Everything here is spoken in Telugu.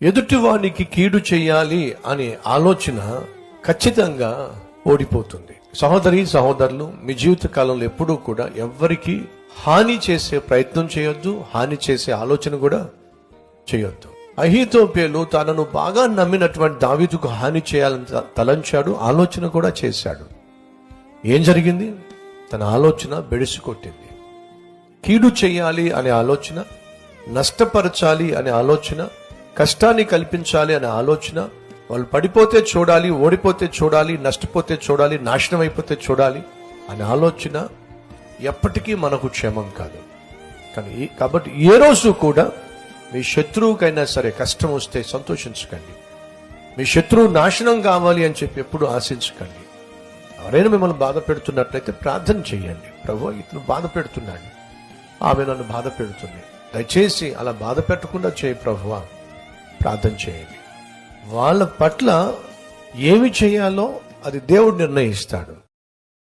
ఎదుటివానికి కీడు చేయాలి అనే ఆలోచన ఖచ్చితంగా ఓడిపోతుంది. సహోదరి సహోదరులు, మీ జీవిత కాలంలో ఎప్పుడూ కూడా ఎవ్వరికి హాని చేసే ప్రయత్నం చేయొద్దు, హాని చేసే ఆలోచన కూడా చేయొద్దు. అహీతోపేలు తనను బాగా నమ్మినటువంటి దావీదుకు హాని చేయాలని తలంచాడు, ఆలోచన కూడా చేశాడు. ఏం జరిగింది? తన ఆలోచన బెడిసి కొట్టింది. కీడు చేయాలి అనే ఆలోచన, నష్టపరచాలి అనే ఆలోచన, కష్టాన్ని కల్పించాలి అనే ఆలోచన, వాళ్ళు పడిపోతే చూడాలి, ఓడిపోతే చూడాలి, నష్టపోతే చూడాలి, నాశనం అయిపోతే చూడాలి అనే ఆలోచన ఎప్పటికీ మనకు క్షేమం కాదు. కాబట్టి ఏ రోజు కూడా మీ శత్రువుకైనా సరే కష్టం వస్తే సంతోషించకండి. మీ శత్రువు నాశనం కావాలి అని చెప్పి ఎప్పుడు ఆశించకండి. ఎవరైనా మిమ్మల్ని బాధ పెడుతున్నట్లయితే ప్రార్థన చేయండి. ప్రభు, ఇతను బాధ పెడుతున్నాడు, ఆమె నన్ను బాధ పెడుతుంది, దయచేసి అలా బాధ పెట్టకుండా చేయి ప్రభువా, ప్రార్థన చేయండి. వాళ్ళ పట్ల ఏమి చేయాలో అది దేవుడు నిర్ణయిస్తాడు.